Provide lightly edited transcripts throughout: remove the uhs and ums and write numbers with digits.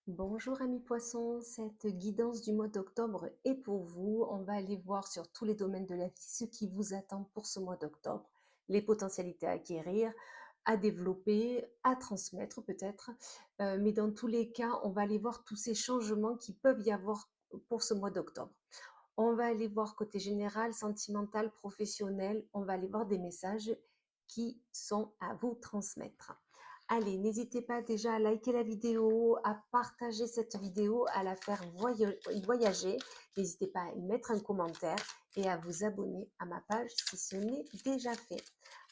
Bonjour amis poissons, cette guidance du mois d'octobre est pour vous. On va aller voir sur tous les domaines de la vie ce qui vous attend pour ce mois d'octobre, les potentialités à acquérir, à développer, à transmettre peut-être. Mais dans tous les cas, on va aller voir tous ces changements qui peuvent y avoir pour ce mois d'octobre. On va aller voir côté général, sentimental, professionnel. On va aller voir des messages qui sont à vous transmettre. Allez, n'hésitez pas déjà à liker la vidéo, à partager cette vidéo, à la faire voyager. N'hésitez pas à y mettre un commentaire et à vous abonner à ma page si ce n'est déjà fait.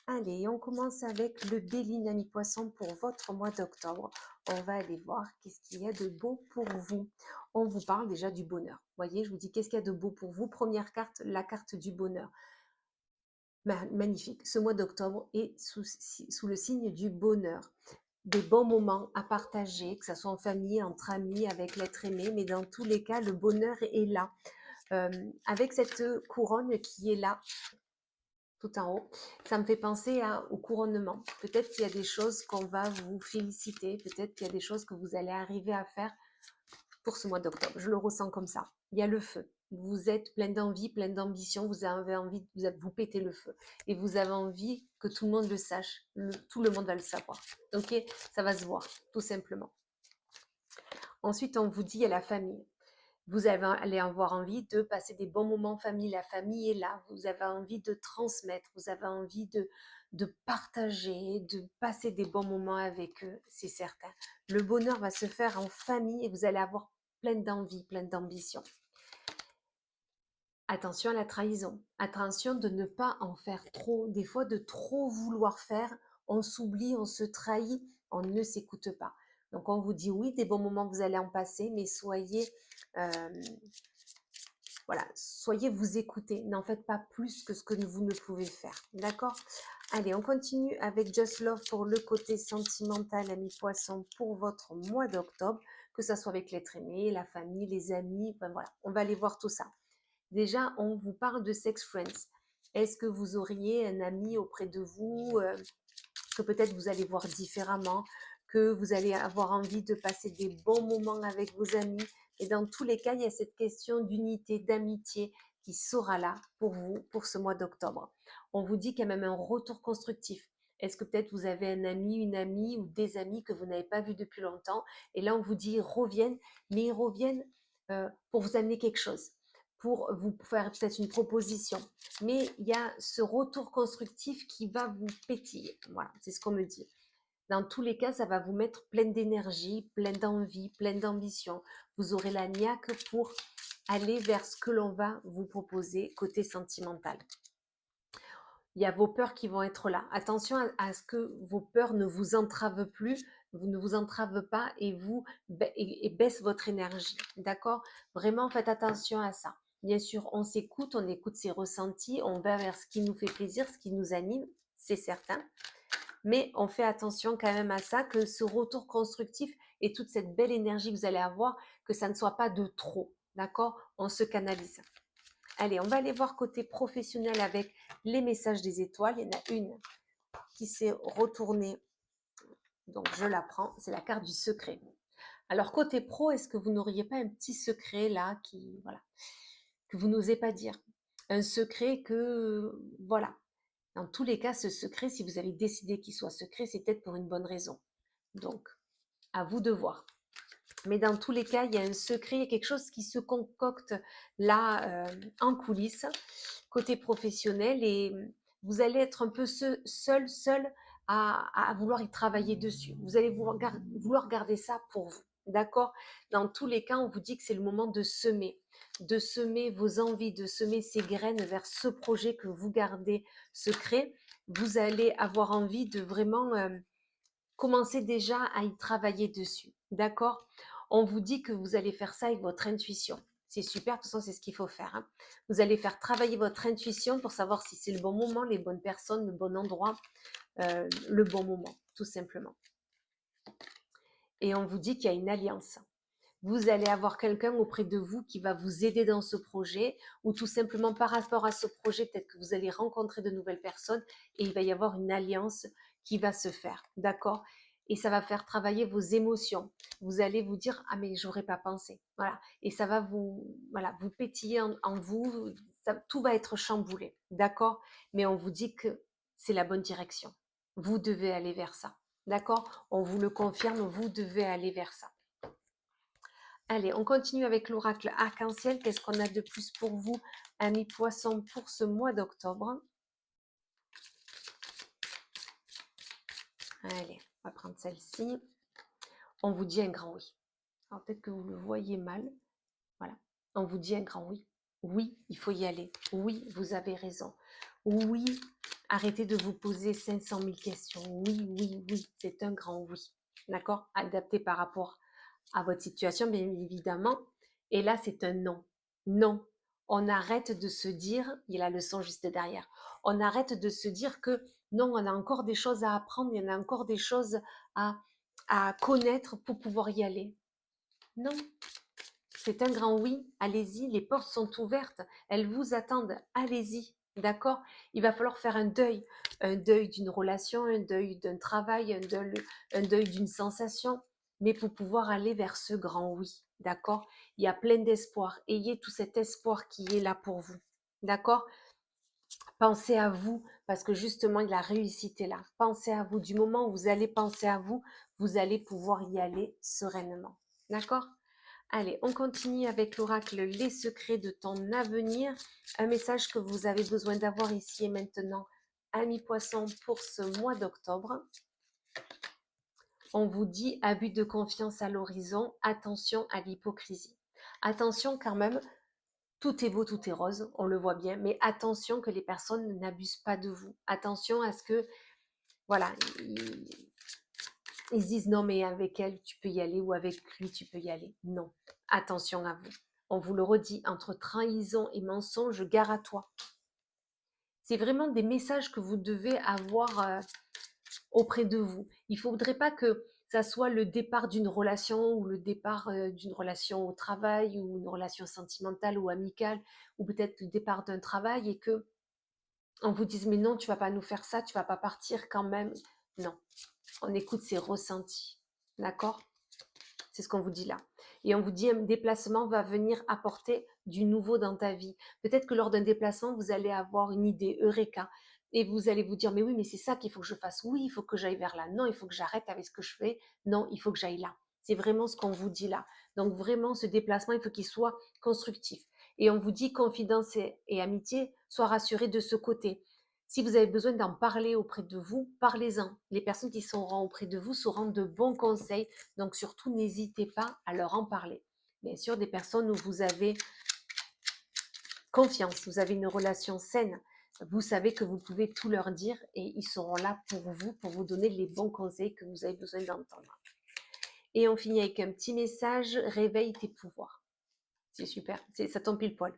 Allez, on commence avec le Béline ami poisson pour votre mois d'octobre. On va aller voir qu'est-ce qu'il y a de beau pour vous. On vous parle déjà du bonheur. Voyez, je vous dis qu'est-ce qu'il y a de beau pour vous. Première carte, la carte du bonheur. Magnifique. Ce mois d'octobre est sous le signe du bonheur. Des bons moments à partager, que ce soit en famille, entre amis, avec l'être aimé, mais dans tous les cas, le bonheur est là. Avec cette couronne qui est là, tout en haut, ça me fait penser au couronnement. Peut-être qu'il y a des choses qu'on va vous féliciter, peut-être qu'il y a des choses que vous allez arriver à faire pour ce mois d'octobre. Je le ressens comme ça. Il y a le feu. Vous êtes plein d'envie, plein d'ambition, vous avez envie, vous pétez le feu. Et vous avez envie que tout le monde le sache. Tout le monde va le savoir. Ok, ça va se voir, tout simplement. Ensuite, on vous dit, il y a la famille. Vous allez avoir envie de passer des bons moments en famille. La famille est là. Vous avez envie de transmettre. Vous avez envie de partager, de passer des bons moments avec eux, c'est certain. Le bonheur va se faire en famille et vous allez avoir plein d'envie, plein d'ambition. Attention à la trahison. Attention de ne pas en faire trop. Des fois, de trop vouloir faire, on s'oublie, on se trahit, on ne s'écoute pas. Donc, on vous dit oui, des bons moments, vous allez en passer, mais soyez... voilà, soyez vous écoutez, n'en faites pas plus que ce que vous ne pouvez faire, d'accord? Allez, on continue avec Just Love pour le côté sentimental, amis poissons, pour votre mois d'octobre, que ce soit avec l'être aimé, la famille, les amis, enfin voilà, on va aller voir tout ça. Déjà, on vous parle de sex friends. Est-ce que vous auriez un ami auprès de vous que peut-être vous allez voir différemment, que vous allez avoir envie de passer des bons moments avec vos amis. Et dans tous les cas, il y a cette question d'unité, d'amitié qui sera là pour vous pour ce mois d'octobre. On vous dit qu'il y a même un retour constructif. Est-ce que peut-être vous avez un ami, une amie ou des amis que vous n'avez pas vus depuis longtemps et là on vous dit ils reviennent, mais ils reviennent pour vous amener quelque chose, pour vous faire peut-être une proposition. Mais il y a ce retour constructif qui va vous pétiller. Voilà, c'est ce qu'on me dit. Dans tous les cas, ça va vous mettre pleine d'énergie, pleine d'envie, pleine d'ambition. Vous aurez la niaque pour aller vers ce que l'on va vous proposer côté sentimental. Il y a vos peurs qui vont être là. Attention à ce que vos peurs ne vous entravent plus, ne vous entravent pas et baissent votre énergie. D'accord? Vraiment, faites attention à ça. Bien sûr, on s'écoute, on écoute ses ressentis, on va vers ce qui nous fait plaisir, ce qui nous anime, c'est certain. Mais on fait attention quand même à ça, que ce retour constructif et toute cette belle énergie que vous allez avoir, que ça ne soit pas de trop. D'accord? On se canalise. Allez, on va aller voir côté professionnel avec les messages des étoiles. Il y en a une qui s'est retournée, donc je la prends. C'est la carte du secret. Alors côté pro, est-ce que vous n'auriez pas un petit secret là voilà, que vous n'osez pas dire? Un secret que, voilà. Dans tous les cas, ce secret, si vous avez décidé qu'il soit secret, c'est peut-être pour une bonne raison. Donc, à vous de voir. Mais dans tous les cas, il y a un secret, il y a quelque chose qui se concocte là en coulisses, côté professionnel, et vous allez être un peu seul à vouloir y travailler dessus. Vous allez vouloir garder ça pour vous. D'accord? Dans tous les cas, on vous dit que c'est le moment de semer vos envies, de semer ces graines vers ce projet que vous gardez secret. Vous allez avoir envie de vraiment commencer déjà à y travailler dessus. D'accord? On vous dit que vous allez faire ça avec votre intuition. C'est super, de toute façon, c'est ce qu'il faut faire. Hein. Vous allez faire travailler votre intuition pour savoir si c'est le bon moment, les bonnes personnes, le bon endroit, le bon moment, tout simplement. Et on vous dit qu'il y a une alliance. Vous allez avoir quelqu'un auprès de vous qui va vous aider dans ce projet, ou tout simplement par rapport à ce projet, peut-être que vous allez rencontrer de nouvelles personnes et il va y avoir une alliance qui va se faire. D'accord? et ça va faire travailler vos émotions. Vous allez vous dire, ah mais j'aurais pas pensé. Voilà. Et ça va vous, voilà, vous pétiller en vous. Tout va être chamboulé. D'accord? Mais on vous dit que c'est la bonne direction. Vous devez aller vers ça. D'accord? On vous le confirme, vous devez aller vers ça. Allez, on continue avec l'oracle arc-en-ciel. Qu'est-ce qu'on a de plus pour vous, amis poissons, pour ce mois d'octobre? Allez, on va prendre celle-ci. On vous dit un grand oui. Alors peut-être que vous le voyez mal. Voilà. On vous dit un grand oui. Oui, il faut y aller. Oui, vous avez raison. Oui, arrêtez de vous poser 500 000 questions. Oui, oui, oui, c'est un grand oui. D'accord? Adapté par rapport à votre situation, bien évidemment. Et là, c'est un non. Non. On arrête de se dire, il y a la leçon juste derrière, on arrête de se dire que non, on a encore des choses à apprendre, il y en a encore des choses à, à connaître pour pouvoir y aller. Non, c'est un grand oui, allez-y, les portes sont ouvertes, elles vous attendent, allez-y, d'accord? Il va falloir faire un deuil d'une relation, un deuil d'un travail, un deuil d'une sensation, mais pour pouvoir aller vers ce grand oui, d'accord? Il y a plein d'espoir, ayez tout cet espoir qui est là pour vous, d'accord? Pensez à vous, parce que justement, la réussite est là. Pensez à vous, du moment où vous allez penser à vous, vous allez pouvoir y aller sereinement, d'accord? Allez, on continue avec l'oracle Les secrets de ton avenir. Un message que vous avez besoin d'avoir ici et maintenant, amis poissons, pour ce mois d'octobre. On vous dit abus de confiance à l'horizon, attention à l'hypocrisie. Attention quand même, tout est beau, tout est rose, on le voit bien, mais attention que les personnes n'abusent pas de vous. Attention à ce que, voilà, ils se disent non, mais avec elle, tu peux y aller, ou avec lui, tu peux y aller. Non, attention à vous. On vous le redit, entre trahison et mensonge, gare à toi. C'est vraiment des messages que vous devez avoir auprès de vous. Il ne faudrait pas que ça soit le départ d'une relation ou le départ d'une relation au travail ou une relation sentimentale ou amicale ou peut-être le départ d'un travail et que on vous dise mais non, tu vas pas nous faire ça, tu vas pas partir quand même. Non, on écoute ses ressentis. D'accord? C'est ce qu'on vous dit là. Et on vous dit un déplacement va venir apporter du nouveau dans ta vie. Peut-être que lors d'un déplacement, vous allez avoir une idée, eureka. Et vous allez vous dire, mais oui, mais c'est ça qu'il faut que je fasse. Oui, il faut que j'aille vers là. Non, il faut que j'arrête avec ce que je fais. Non, il faut que j'aille là. C'est vraiment ce qu'on vous dit là. Donc vraiment, ce déplacement, il faut qu'il soit constructif. Et on vous dit confidence et amitié, sois rassurés de ce côté. Si vous avez besoin d'en parler auprès de vous, parlez-en. Les personnes qui seront auprès de vous sauront de bons conseils. Donc surtout, n'hésitez pas à leur en parler. Bien sûr, des personnes où vous avez confiance, vous avez une relation saine, vous savez que vous pouvez tout leur dire et ils seront là pour vous donner les bons conseils que vous avez besoin d'entendre. Et on finit avec un petit message, réveille tes pouvoirs. C'est super, ça tombe pile poil.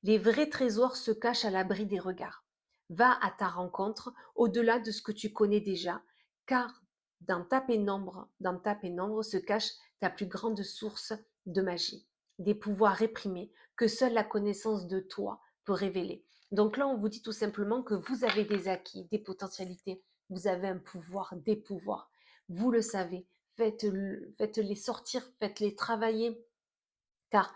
Les vrais trésors se cachent à l'abri des regards. Va à ta rencontre au-delà de ce que tu connais déjà, car dans ta pénombre se cache ta plus grande source de magie, des pouvoirs réprimés que seule la connaissance de toi peut révéler. Donc là, on vous dit tout simplement que vous avez des acquis, des potentialités, vous avez un pouvoir, des pouvoirs. Vous le savez, faites-les sortir, faites-les travailler, car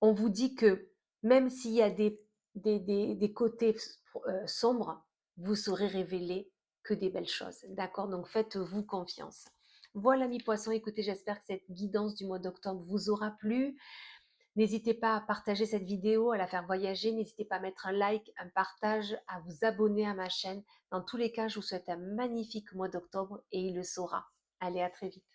on vous dit que même s'il y a des côtés sombres, vous saurez révéler que des belles choses. D'accord? Donc faites-vous confiance. Voilà mes poissons, écoutez, j'espère que cette guidance du mois d'octobre vous aura plu. N'hésitez pas à partager cette vidéo, à la faire voyager. N'hésitez pas à mettre un like, un partage, à vous abonner à ma chaîne. Dans tous les cas, je vous souhaite un magnifique mois d'octobre et il le saura. Allez, à très vite.